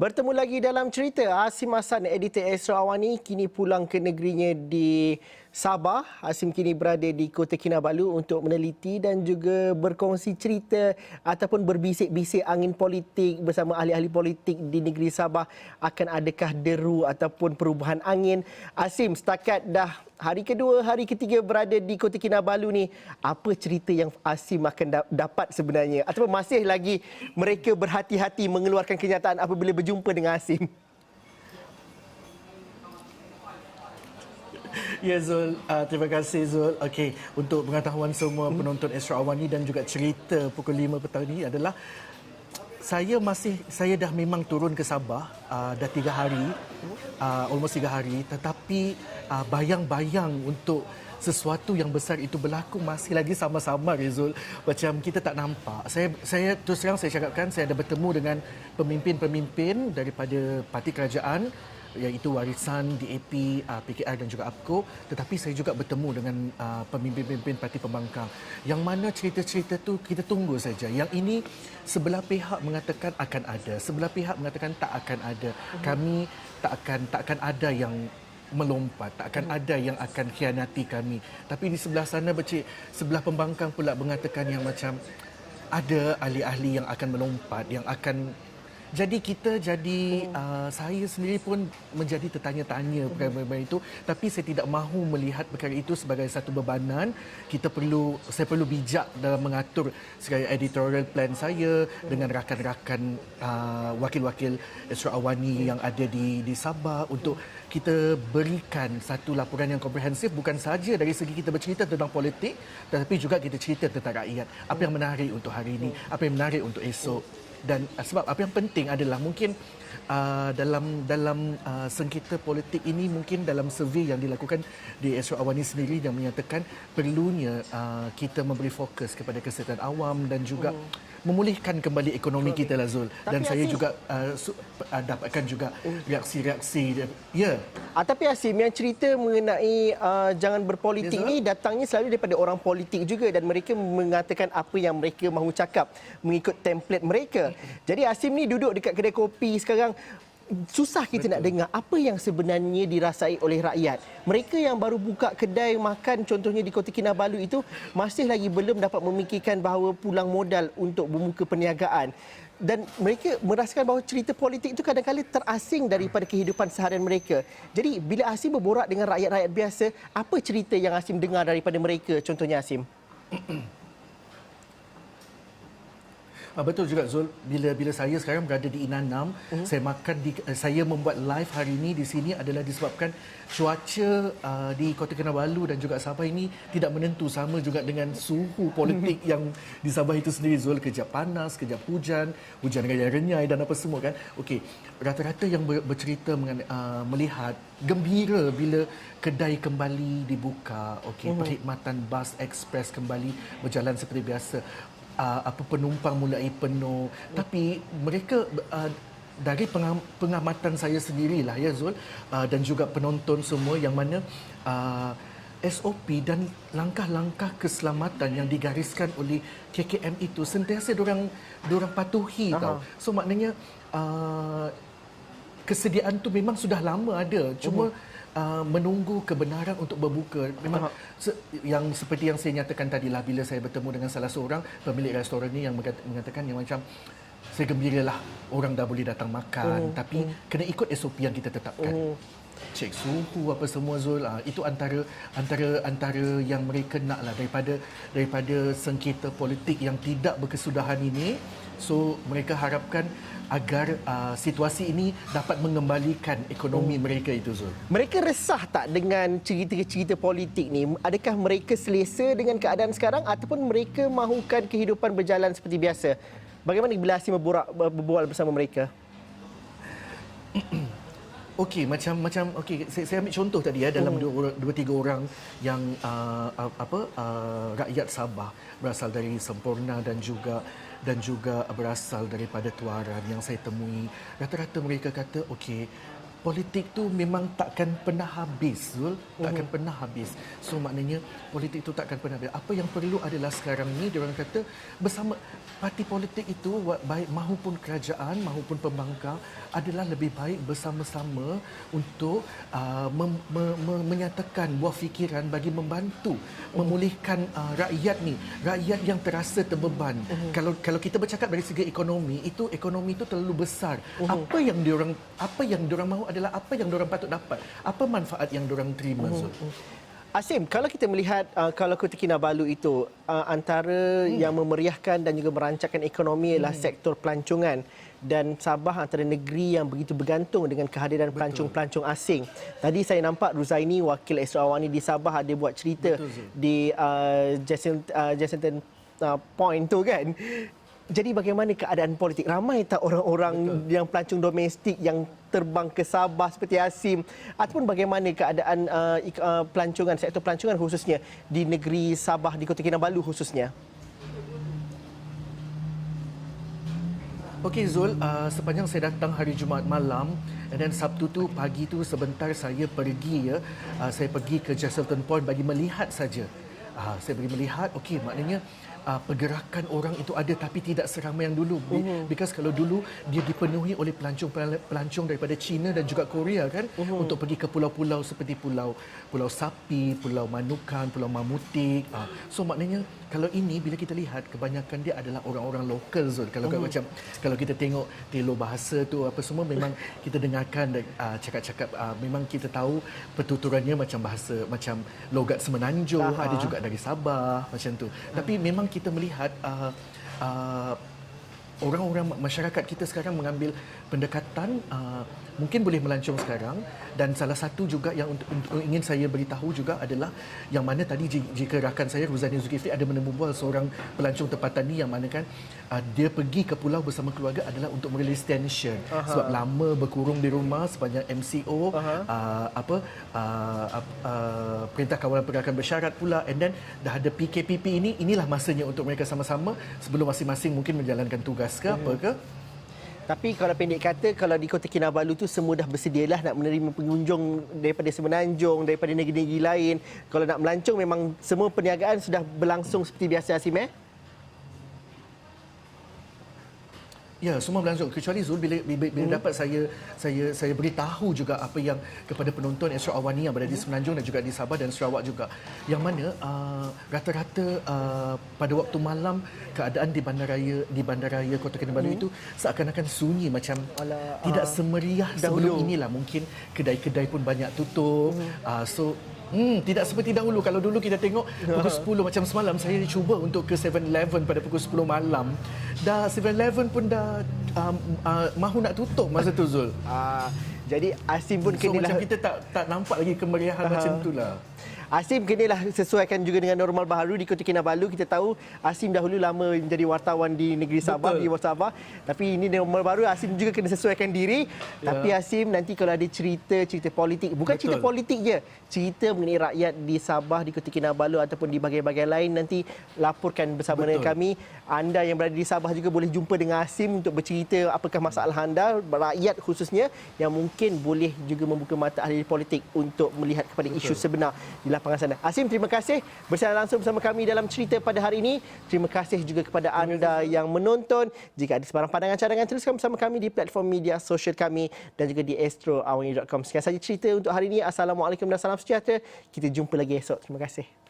Bertemu lagi dalam cerita Asim Hassan, editor Astro Awani kini pulang ke negerinya di Sabah. Asim kini berada di Kota Kinabalu untuk meneliti dan juga berkongsi cerita ataupun berbisik-bisik angin politik bersama ahli-ahli politik di negeri Sabah. Akan adakah deru ataupun perubahan angin? Asim, setakat dah hari kedua, hari ketiga berada di Kota Kinabalu ni, apa cerita yang Asim akan dapat sebenarnya? Ataupun masih lagi mereka berhati-hati mengeluarkan kenyataan apabila berjumpa dengan Asim? Ya Zul, terima kasih Zul. Okey, untuk pengetahuan semua penonton Astro Awani dan juga cerita pukul 5 petang ini adalah saya dah memang turun ke Sabah dah 3 hari, almost 3 hari, tetapi bayang-bayang untuk sesuatu yang besar itu berlaku masih lagi sama-sama Rizul. Macam kita tak nampak. Saya terus terang saya cakapkan, saya ada bertemu dengan pemimpin-pemimpin daripada parti kerajaan, iaitu Warisan, DAP, PKR dan juga APKO, tetapi saya juga bertemu dengan pemimpin-pemimpin parti pembangkang. Yang mana cerita-cerita tu kita tunggu saja. Yang ini sebelah pihak mengatakan akan ada, sebelah pihak mengatakan tak akan ada. Kami tak akan ada yang melompat, tak akan ada yang akan khianati kami. Tapi di sebelah sana sebelah pembangkang pula mengatakan yang macam ada ahli-ahli yang akan melompat, yang akan saya sendiri pun menjadi tertanya-tanya perkara itu, tapi saya tidak mahu melihat perkara itu sebagai satu bebanan. Saya perlu bijak dalam mengatur segala editorial plan saya dengan rakan-rakan wakil-wakil Astro Awani yang ada di Sabah untuk kita berikan satu laporan yang komprehensif, bukan sahaja dari segi kita bercerita tentang politik, tetapi juga kita cerita tentang rakyat. Apa yang menarik untuk hari ini, apa yang menarik untuk esok. Dan sebab apa yang penting adalah mungkin dalam sengketa politik ini, mungkin dalam survey yang dilakukan di Astro Awani sendiri yang menyatakan perlunya kita memberi fokus kepada kesihatan awam dan juga memulihkan kembali ekonomi kita lah Zul. Dan saya juga dapatkan juga reaksi-reaksi. Ya. Tapi Asim, yang cerita mengenai jangan berpolitik ni datangnya selalu daripada orang politik juga, dan mereka mengatakan apa yang mereka mahu cakap mengikut template mereka. Jadi Asim ni duduk dekat kedai kopi sekarang, susah kita nak dengar apa yang sebenarnya dirasai oleh rakyat. Mereka yang baru buka kedai makan contohnya di Kota Kinabalu itu masih lagi belum dapat memikirkan bahawa pulang modal untuk membuka perniagaan. Dan mereka merasakan bahawa cerita politik itu kadang-kadang terasing daripada kehidupan seharian mereka. Jadi bila Asim berborak dengan rakyat-rakyat biasa, apa cerita yang Asim dengar daripada mereka contohnya Asim? Betul juga Zul, bila saya sekarang berada di Inanam, saya membuat live hari ini di sini adalah disebabkan cuaca di Kota Kinabalu dan juga Sabah ini tidak menentu, sama juga dengan suhu politik yang di Sabah itu sendiri Zul, kejap panas, kejap hujan renyai dan apa semua kan. Okey, rata-rata yang bercerita melihat gembira bila kedai kembali dibuka, perkhidmatan bas ekspres kembali berjalan seperti biasa. Penumpang mulai penuh, tapi mereka dari pengamatan saya sendirilah ya Zul, dan juga penonton semua, yang mana SOP dan langkah-langkah keselamatan yang digariskan oleh KKM itu sentiasa diorang patuhi tau. So maknanya kesediaan tu memang sudah lama ada, cuma menunggu kebenaran untuk berbuka. Memang yang seperti yang saya nyatakan tadilah, bila saya bertemu dengan salah seorang pemilik restoran ni yang mengatakan yang macam, saya gembiralah orang dah boleh datang makan, tapi kena ikut SOP yang kita tetapkan. Cek suhu apa semua Zul, itu antara yang mereka nak lah daripada sengketa politik yang tidak berkesudahan ini. So mereka harapkan agar situasi ini dapat mengembalikan ekonomi mereka itu Zul. Mereka resah tak dengan cerita-cerita politik ni? Adakah mereka selesa dengan keadaan sekarang ataupun mereka mahukan kehidupan berjalan seperti biasa? Bagaimana bila Asim berbual bersama mereka? Okey, saya ambil contoh tadi ya, dalam dua tiga orang yang rakyat Sabah berasal dari Semporna dan juga berasal daripada Tuaran yang saya temui. Rata-rata mereka kata okey, politik tu memang takkan pernah habis, Zul. Takkan pernah habis. So maknanya politik tu takkan pernah habis. Apa yang perlu adalah sekarang ni diorang kata bersama parti politik itu, baik mahupun kerajaan mahupun pembangkang, adalah lebih baik bersama-sama untuk menyatakan buah fikiran bagi membantu memulihkan rakyat ni, rakyat yang terasa terbeban. Kalau kita bercakap dari segi ekonomi, ekonomi itu terlalu besar. Apa yang diorang mahu adalah apa yang diorang patut dapat. Apa manfaat yang diorang terima, Zul? Asim, kalau kita melihat kalau Kota Kinabalu itu antara yang memeriahkan dan juga merancangkan ekonomi adalah sektor pelancongan, dan Sabah antara negeri yang begitu bergantung dengan kehadiran pelancong-pelancong asing. Tadi saya nampak Ruzaini, wakil Astro Awani di Sabah, ada buat cerita di Jessington Point tu kan. Jadi bagaimana keadaan politik? Ramai tak orang-orang yang pelancong domestik yang terbang ke Sabah seperti Asim? Ataupun bagaimana keadaan pelancongan, sektor pelancongan khususnya di negeri Sabah, di Kota Kinabalu khususnya? Okey Zul, sepanjang saya datang hari Jumaat malam dan Sabtu tu pagi tu sebentar saya pergi saya pergi ke Jessington Point bagi melihat saja. Saya pergi melihat, okey maknanya pergerakan orang itu ada tapi tidak seramai yang dulu. Because kalau dulu dia dipenuhi oleh pelancong daripada China dan juga Korea kan, untuk pergi ke pulau-pulau seperti Pulau Sapi, Pulau Manukan, Pulau Mamutik. So maknanya kalau ini bila kita lihat kebanyakan dia adalah orang-orang lokal, Zul. Kalau macam kalau kita tengok telur bahasa tu apa semua, memang kita dengarkan cakap-cakap, memang kita tahu pertuturannya macam bahasa macam logat Semenanjung, ada juga dari Sabah macam tu. Tapi memang kita melihat orang-orang masyarakat kita sekarang mengambil pendekatan mungkin boleh melancong sekarang, dan salah satu juga yang ingin saya beritahu juga adalah yang mana tadi jika rakan saya Ruzani Zulkifli ada menemubual seorang pelancong tempatan ni, yang mana kan dia pergi ke pulau bersama keluarga adalah untuk merilis tension sebab lama berkurung di rumah sepanjang MCO, Perintah Kawalan Pergerakan Bersyarat pula, and then dah ada PKPP inilah masanya untuk mereka sama-sama sebelum masing-masing mungkin menjalankan tugas ke apa ke. Tapi kalau pendek kata, kalau di Kota Kinabalu tu semua dah bersedialah nak menerima pengunjung daripada Semenanjung, daripada negeri-negeri lain. Kalau nak melancong memang semua perniagaan sudah berlangsung seperti biasa, Asim, Ya, semua berlangsung. Kecuali Zul bila dapat saya beritahu juga apa yang kepada penonton Astro Awani yang berada di Semenanjung dan juga di Sabah dan Sarawak juga. Yang mana rata-rata pada waktu malam keadaan di bandaraya Kota Kinabalu itu seakan-akan sunyi, macam tidak semeriah sebelum inilah. Mungkin kedai-kedai pun banyak tutup. Tidak seperti dahulu. Kalau dulu kita tengok pukul 10 macam semalam saya cuba untuk ke 7-Eleven pada pukul 10 malam. Dah 7-Eleven pun dah mahu nak tutup masa tu, Zul. Jadi Asim pun macam kita tak nampak lagi kemeriahan macam itulah. Asim kenalah sesuaikan juga dengan normal baharu di Kota Kinabalu. Kita tahu Asim dahulu lama menjadi wartawan di negeri Sabah, di Sabah. Tapi ini normal baru, Asim juga kena sesuaikan diri. Tapi Asim nanti kalau ada cerita politik, bukan cerita politik je, cerita mengenai rakyat di Sabah, di Kota Kinabalu ataupun di bahagian-bahagian lain, nanti laporkan bersama dengan kami. Anda yang berada di Sabah juga boleh jumpa dengan Asim untuk bercerita apakah masalah anda, rakyat khususnya, yang mungkin boleh juga membuka mata ahli politik untuk melihat kepada isu sebenar di lapangan sana. Asim, terima kasih bersama langsung bersama kami dalam cerita pada hari ini. Terima kasih juga kepada anda yang menonton. Jika ada sebarang pandangan cadangan, teruskan bersama kami di platform media sosial kami dan juga di astroawani.com. Sekian saja cerita untuk hari ini. Assalamualaikum dan salam sejahtera. Kita jumpa lagi esok. Terima kasih.